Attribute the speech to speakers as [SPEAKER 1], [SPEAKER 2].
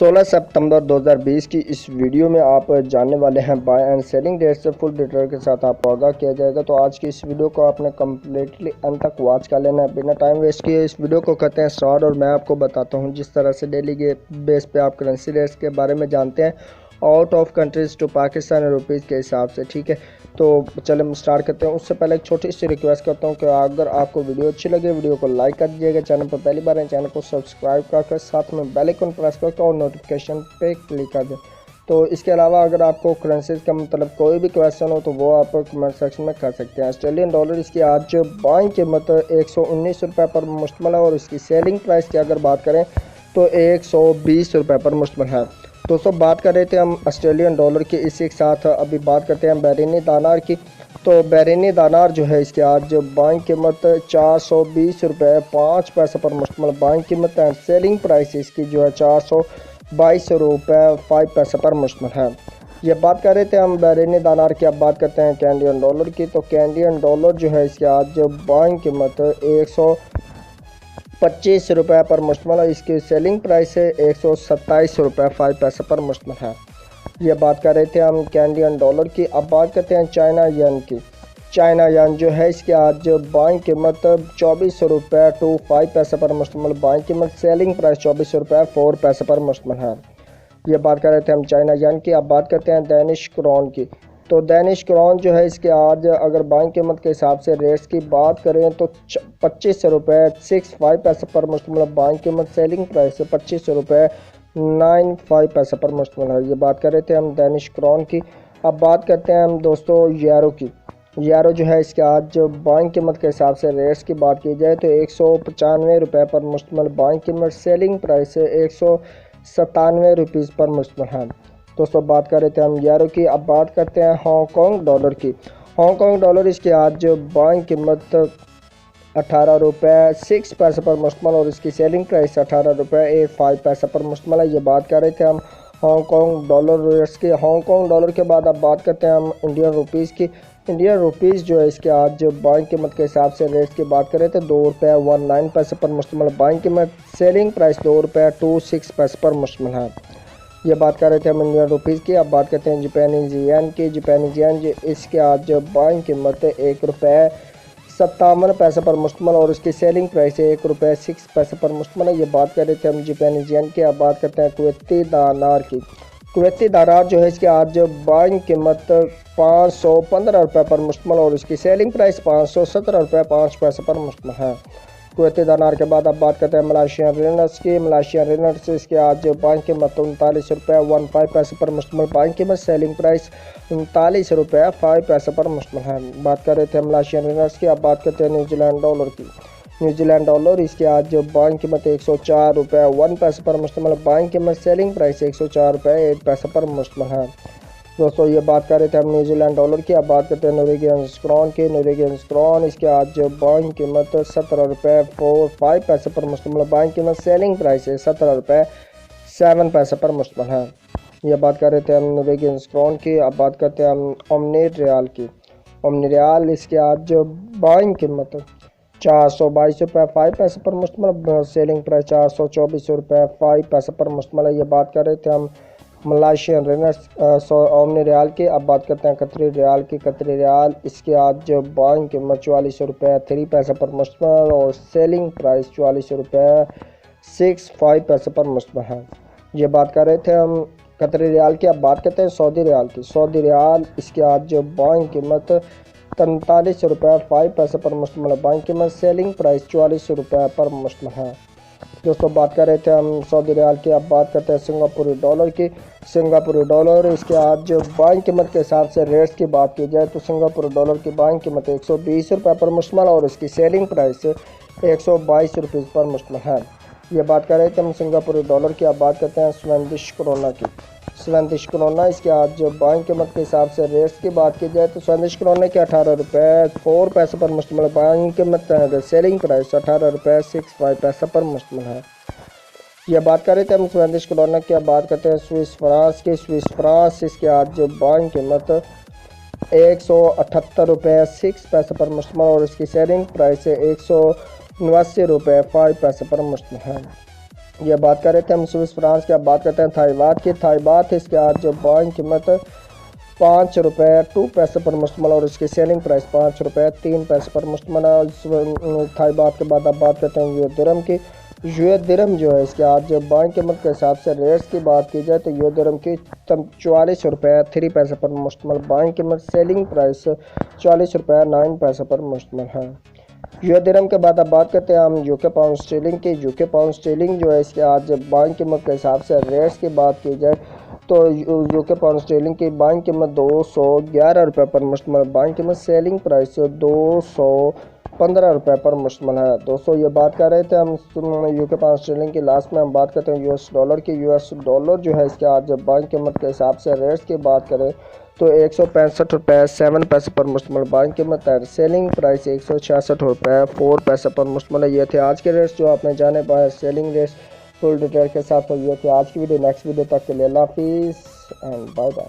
[SPEAKER 1] 16 सितंबर 2020 की इस वीडियो में आप जानने वाले हैं बाय एंड सेलिंग डेट से फुल डिटेल के साथ आपको आगाह किया जाएगा। तो आज की इस वीडियो को आपने कम्प्लीटली अंत तक वॉच कर लेना है बिना टाइम वेस्ट किए। इस वीडियो को करते हैं स्टार्ट और मैं आपको बताता हूं जिस तरह से डेली के बेस पे आप करेंसी रेट्स के बारे में जानते हैं out of countries to Pakistan rupees के हिसाब से, ठीक है। तो चलो हम स्टार्ट करते हैं। उससे पहले एक छोटी सी रिक्वेस्ट करता हूं कि अगर आपको वीडियो अच्छी लगे वीडियो को लाइक कर दीजिएगा, चैनल पर पहली बार है चैनल को सब्सक्राइब करके साथ में बेल आइकन प्रेस करके और नोटिफिकेशन पे क्लिक कर दें। तो इसके अलावा अगर आपको करेंसीज का मतलब कोई भी क्वेश्चन हो तो वो आप कमेंट सेक्शन में कर सकते हैं। ऑस्ट्रेलियन डॉलर इसकी आज बाइंग कीमत 119 रुपये पर मुश्तमिल है और इसकी सेलिंग प्राइस की अगर बात करें तो 120 रुपये पर मुश्तमिल है। दोस्तों बात कर रहे थे हम ऑस्ट्रेलियन डॉलर की, इसी के साथ अभी बात करते हैं बहरीनी दानार की। तो बहरीनी दानार जो है इसकी आज बाइंग कीमत 420 रुपये 5 पैसे पर मुश्तमिल बाइंग कीमत है। सेलिंग प्राइस इसकी जो है 422 रुपये 5 पैसे पर मुश्तमिल है। ये बात कर रहे थे हम बहरीनी दानार की। अब बात करते हैं कैनेडियन डॉलर की। तो कैनेडियन डॉलर जो है इसकी आज बाइंग कीमत 125 रुपये पर मुश्तमिल है। इसकी सेलिंग प्राइस है 127 रुपये 5 पैसे पर मुश्तमिल है। ये बात कर रहे थे हम कैनेडियन डॉलर की। अब बात करते हैं चाइना यन की। चाइना यन जो है इसकी आज बाइंग कीमत 24 रुपये 25 पैसे पर मुश्तमिल बाइंग कीमत, सेलिंग प्राइस 24 रुपये 4 पैसे पर मुश्तमिल है। ये बात कर रहे थे हम चाइना यन की। अब बात करते हैं दैनिश क्रोन की। तो दैनिश क्रोन जो है इसके आज अगर बाइंग कीमत के हिसाब से रेट्स की बात करें तो 25 रुपये 65 पैसे पर मुश्तमिल बाइंग कीमत, सेलिंग प्राइस 25 रुपये 95 पैसे पर मुश्तमिल है। ये बात कर रहे थे हम दैनिश क्रोन की। अब बात करते हैं हम दोस्तों यूरो की। यूरो जो है इसके आज बाइंग कीमत के हिसाब से रेट्स की बात की जाए तो 195 रुपये पर मुश्तमिल बाइंग कीमत, सेलिंग प्राइस 197 रुपीज़ पर मुश्तमिल है। दोस्तों बात कर रहे थे हम यूरो की। अब बात करते हैं हांगकॉन्ग डॉलर की। हांगकॉन्ग डॉलर इसकी आज बाइंग कीमत 18 रुपये 6 पैसे पर मुश्तमिल और इसकी सेलिंग प्राइस 18 रुपये 85 पैसे पर मुश्तमिल है। ये बात कर रहे थे हम हांगकॉन्ग डॉलर रेट्स की। हांगकॉन्ग डॉलर के बाद अब बात करते हैं हम इंडियन रुपीज़ की। इंडियन रुपीज़ जो है इसके आज बाइंग कीमत के हिसाब से रेट्स की बात करें तो 2 रुपये 19 पैसे पर मुश्तमिल बाइंग कीमत, सेलिंग प्राइस 2 रुपये 26 पैसे पर मुश्तमिल है। ये बात कर रहे थे हम इंडियन रुपीज़ की। अब बात करते हैं जापानीज येन की। जापानीज येन इसके आज बाइंग कीमत 1 रुपये 57 पैसे पर मुश्तमिल और इसकी सेलिंग प्राइस 1 रुपये 6 पैसे पर मुश्तमिल है। ये बात कर रहे थे हम जापानीज येन की। अब बात करते हैं कुवैती दानार की। कुवैती दानार जो है इसकी आज बाइंग कीमत 515 रुपये पर मुश्तमिल और इसकी सेलिंग प्राइस 517 रुपये 5 पैसे पर मुश्तमिल है। कुवैती दानार के बाद अब बात करते हैं मलेशियन रिनर्स की। मलेशियन रिनर्स इसके आज बाइंग कीमत 39 रुपये 15 पैसे पर मुश्तमिल बाइंग कीमत, सेलिंग प्राइस 39 रुपये 5 पैसे पर मुश्तमिल है। बात कर रहे थे मलेशियन रिनर्स की। अब बात करते हैं न्यूजीलैंड डॉलर की। न्यूजीलैंड डॉलर इसके आज बाइंग कीमत 104 रुपये 1 पैसे पर मुश्तमिल बाइंग कीमत, सेलिंग प्राइस 104 रुपये 8 पैसे पर मुश्तमिल है। दोस्तों ये बात कर रहे थे हम न्यूजीलैंड डॉलर की। अब बात करते हैं नॉर्वेजियन क्रोन की। नॉर्वेजियन क्रोन इसके आज बाइंग कीमत 17 रुपये 5 पैसे पर मुश्तमिल बाइंग कीमत, सेलिंग प्राइस 17 रुपये 7 पैसे पर मुश्तमिल है। ये बात कर रहे थे हम नॉर्वेजियन क्रोन की। अब बात करते हैं हम ओमनी रियाल की। ओमनी रियाल इसके आज बाइंग कीमत 422 रुपये 5 पैसे पर मुश्तमिल, सेलिंग प्राइस 424 रुपये 5 पैसे पर मुश्तमिल है। ये बात कर रहे थे हम मलेशियन रिनर्स ओमनी रियाल की। अब बात करते हैं कतरी रियाल की। कतरी रियाल इसके आज बाइंग कीमत 44 रुपये 3 पैसे पर मुश्तमिल और सेलिंग प्राइस 44 रुपये 65 पैसे पर मुश्तमिल है। ये बात कर रहे थे हम कतरी रियाल की। अब बात करते हैं सऊदी रियाल की। सऊदी रियाल इसके आज बाइंग कीमत 43 रुपये 5 पैसे पर मुश्तमिल बाइंग कीमत, सेलिंग प्राइस 44 रुपये पर मुश्तमिल है। दोस्तों बात कर रहे थे हम सऊदी रियाल की। अब बात करते हैं सिंगापुरी डॉलर की। सिंगापुरी डॉलर इसके आज बाइंग कीमत के हिसाब से रेट्स की बात की जाए तो सिंगापुरी डॉलर की बाइंग कीमत 120 रुपये पर मुश्तमिल और इसकी सेलिंग प्राइस 122 रुपीज़ पर मुश्तमिल है। ये बात कर रहे थे हम सिंगापुरी डॉलर की। अब बात करते हैं स्वेडिश क्रोना की। स्वेडिश क्रोना इसके आज बाइंग कीमत के हिसाब से रेट्स की बात की जाए तो स्वेडिश क्रोना के 18 रुपये 4 पैसे पर मुश्तमिल बाइंग कीमत, सेलिंग प्राइस 18 रुपये 65 पैसे पर मुश्तमिल है। ये बात कर रहे थे हम स्वेडिश क्रोना की। अब बात करते हैं स्विस फ्रांस की। स्विस फ्रांस इसके आज बाइंग कीमत 178 रुपये 6 पैसे पर मुश्तमिल और इसकी सेलिंग प्राइस 189 रुपये 5 पैसे पर मुश्तमिल है। ये बात कर रहे थे हम स्विस फ्रांस की। अब बात करते हैं थाई बात की। थाई बात इसके आज जो बाइंग कीमत 5 रुपये 2 पैसे पर मुश्तमल और इसकी सेलिंग प्राइस 5 रुपये 3 पैसे पर मुश्तमल है। थाई बात के बाद अब बात करते हैं यूए दिरहम की। यूए दिरहम जो है इसके आज जो बाइंग कीमत के हिसाब से रेट्स की बात की जाए तो यूए दिरहम की 44 रुपये 3 पैसे पर मुश्तमल बाइंग कीमत, सेलिंग प्राइस 40 रुपये 9 पैसे पर मुश्तमल है। यूए दिरहम के बाद अब बात करते हैं हम यूके पाउंड स्टर्लिंग की। यूके पाउंड स्टर्लिंग जो है इसके आज बाइंग कीमत के हिसाब से रेट्स की बात की जाए तो यूके पाउंड स्टर्लिंग की बाइंग कीमत 211 रुपये पर मुश्तमल, बाइंग कीमत, सेलिंग प्राइस 215 रुपये पर मुश्तमल है। दोस्तों ये बात कर रहे थे हम यूके पाउंड स्टर्लिंग की। लास्ट में हम बात करते हैं यूएस डॉलर की। यूएस डॉलर जो है इसके आज बाइंग कीमत के हिसाब से रेट्स की बात करें तो 165 रुपये 7 पैसे पर मुश्तमल बाइंग कीमत है। सेलिंग प्राइस 166 रुपये 4 पैसे पर मुश्तमल है। ये थे आज के रेट्स जो आपने जाने पाए, सेलिंग रेट्स फुल डिटेल के साथ। तो ये थे आज की वीडियो। नेक्स्ट वीडियो तक के लिए अल्लाह हाफिज़ एंड बाय बाय।